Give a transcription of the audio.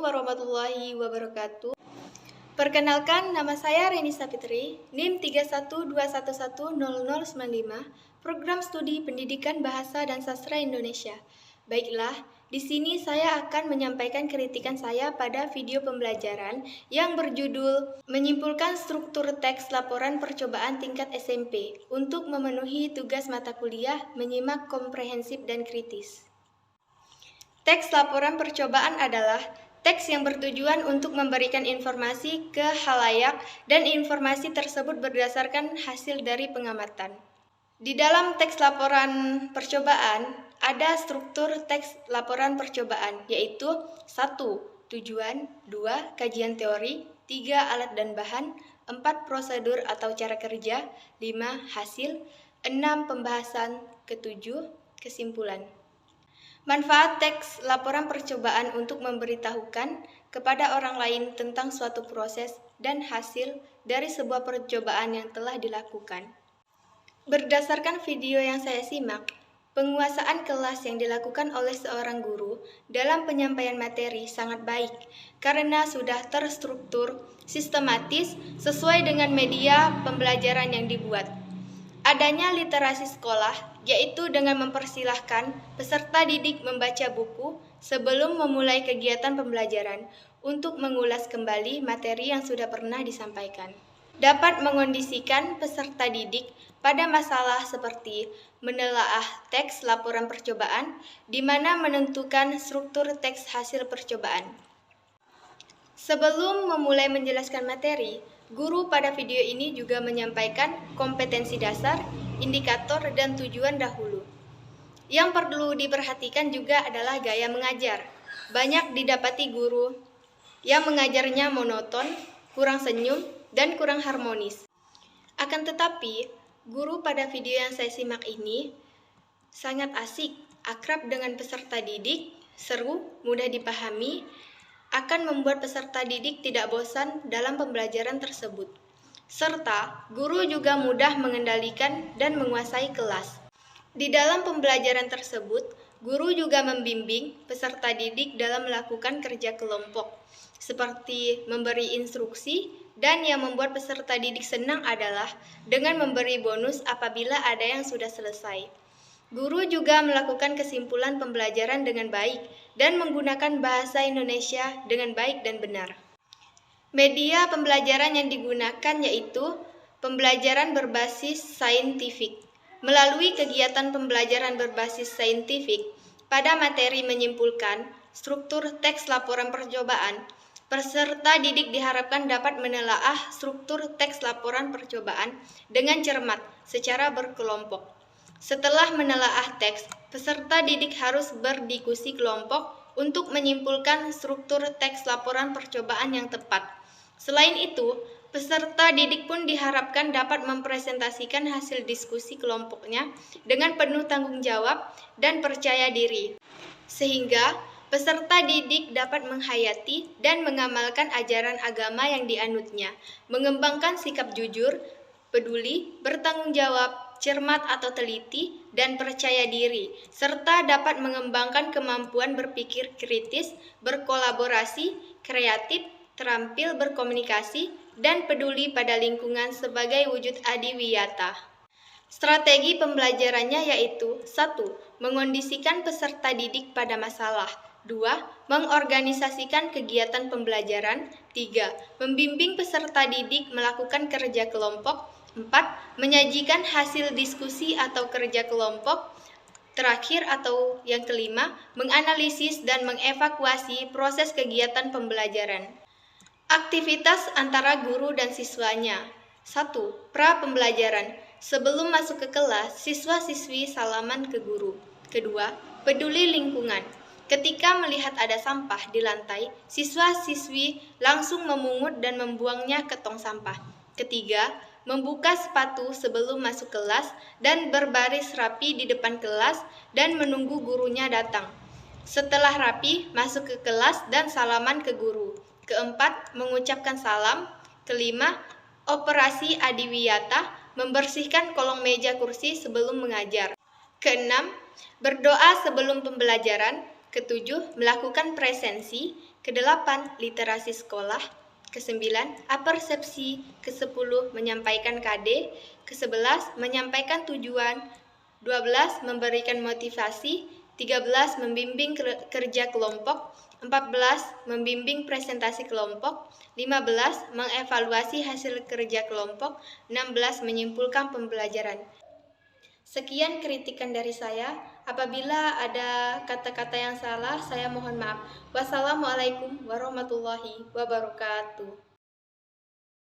warahmatullahi wabarakatuh. Perkenalkan, nama saya Reni Sapitri, NIM 3121100095, Program Studi Pendidikan Bahasa dan Sastra Indonesia. Baiklah, di sini saya akan menyampaikan kritikan saya pada video pembelajaran yang berjudul Menyimpulkan Struktur Teks Laporan Percobaan Tingkat SMP untuk memenuhi tugas mata kuliah menyimak komprehensif dan kritis. Teks laporan percobaan adalah teks yang bertujuan untuk memberikan informasi ke khalayak dan informasi tersebut berdasarkan hasil dari pengamatan. Di dalam teks laporan percobaan, ada struktur teks laporan percobaan, yaitu 1. Tujuan, 2. Kajian teori, 3. Alat dan bahan, 4. Prosedur atau cara kerja, 5. Hasil, 6. Pembahasan, 7. Kesimpulan. Manfaat teks laporan percobaan untuk memberitahukan kepada orang lain tentang suatu proses dan hasil dari sebuah percobaan yang telah dilakukan. Berdasarkan video yang saya simak, penguasaan kelas yang dilakukan oleh seorang guru dalam penyampaian materi sangat baik karena sudah terstruktur, sistematis, sesuai dengan media pembelajaran yang dibuat. Adanya literasi sekolah, yaitu dengan mempersilahkan peserta didik membaca buku sebelum memulai kegiatan pembelajaran untuk mengulas kembali materi yang sudah pernah disampaikan. Dapat mengondisikan peserta didik pada masalah seperti menelaah teks laporan percobaan, di mana menentukan struktur teks hasil percobaan. Sebelum memulai menjelaskan materi, guru pada video ini juga menyampaikan kompetensi dasar, indikator, dan tujuan dahulu. Yang perlu diperhatikan juga adalah gaya mengajar. Banyak didapati guru yang mengajarnya monoton, kurang senyum, dan kurang harmonis. Akan tetapi, guru pada video yang saya simak ini sangat asik, akrab dengan peserta didik, seru, mudah dipahami, akan membuat peserta didik tidak bosan dalam pembelajaran tersebut. Serta, guru juga mudah mengendalikan dan menguasai kelas. Di dalam pembelajaran tersebut, guru juga membimbing peserta didik dalam melakukan kerja kelompok, seperti memberi instruksi, dan yang membuat peserta didik senang adalah dengan memberi bonus apabila ada yang sudah selesai. Guru juga melakukan kesimpulan pembelajaran dengan baik dan menggunakan bahasa Indonesia dengan baik dan benar. Media pembelajaran yang digunakan yaitu pembelajaran berbasis saintifik. Melalui kegiatan pembelajaran berbasis saintifik, pada materi menyimpulkan struktur teks laporan percobaan, peserta didik diharapkan dapat menelaah struktur teks laporan percobaan dengan cermat secara berkelompok. Setelah menelaah teks, peserta didik harus berdiskusi kelompok untuk menyimpulkan struktur teks laporan percobaan yang tepat. Selain itu, peserta didik pun diharapkan dapat mempresentasikan hasil diskusi kelompoknya dengan penuh tanggung jawab dan percaya diri, sehingga peserta didik dapat menghayati dan mengamalkan ajaran agama yang dianutnya, mengembangkan sikap jujur, peduli, bertanggung jawab, cermat atau teliti, dan percaya diri, serta dapat mengembangkan kemampuan berpikir kritis, berkolaborasi, kreatif, terampil berkomunikasi, dan peduli pada lingkungan sebagai wujud adiwiyata. Strategi pembelajarannya yaitu 1. Mengondisikan peserta didik pada masalah, 2. Mengorganisasikan kegiatan pembelajaran, 3. Membimbing peserta didik melakukan kerja kelompok, 4. Menyajikan hasil diskusi atau kerja kelompok. Terakhir atau yang kelima, menganalisis dan mengevakuasi proses kegiatan pembelajaran. Aktivitas antara guru dan siswanya. 1. Pra pembelajaran. Sebelum masuk ke kelas, siswa-siswi salaman ke guru. Kedua, peduli lingkungan. Ketika melihat ada sampah di lantai, siswa-siswi langsung memungut dan membuangnya ke tong sampah. Ketiga, membuka sepatu sebelum masuk kelas dan berbaris rapi di depan kelas dan menunggu gurunya datang. Setelah rapi, masuk ke kelas dan salaman ke guru. Keempat, mengucapkan salam. Kelima, operasi adiwiyata, membersihkan kolong meja kursi sebelum mengajar. Keenam, berdoa sebelum pembelajaran. Ketujuh, melakukan presensi. Ke-8, literasi sekolah. Ke-9, apersepsi. Ke-10, menyampaikan KD. Ke-11, menyampaikan tujuan. 12, memberikan motivasi. 13, membimbing kerja kelompok. 14, membimbing presentasi kelompok. 15, mengevaluasi hasil kerja kelompok. 16, menyimpulkan pembelajaran. Sekian kritikan dari saya. Apabila ada kata-kata yang salah, saya mohon maaf. Wassalamualaikum warahmatullahi wabarakatuh.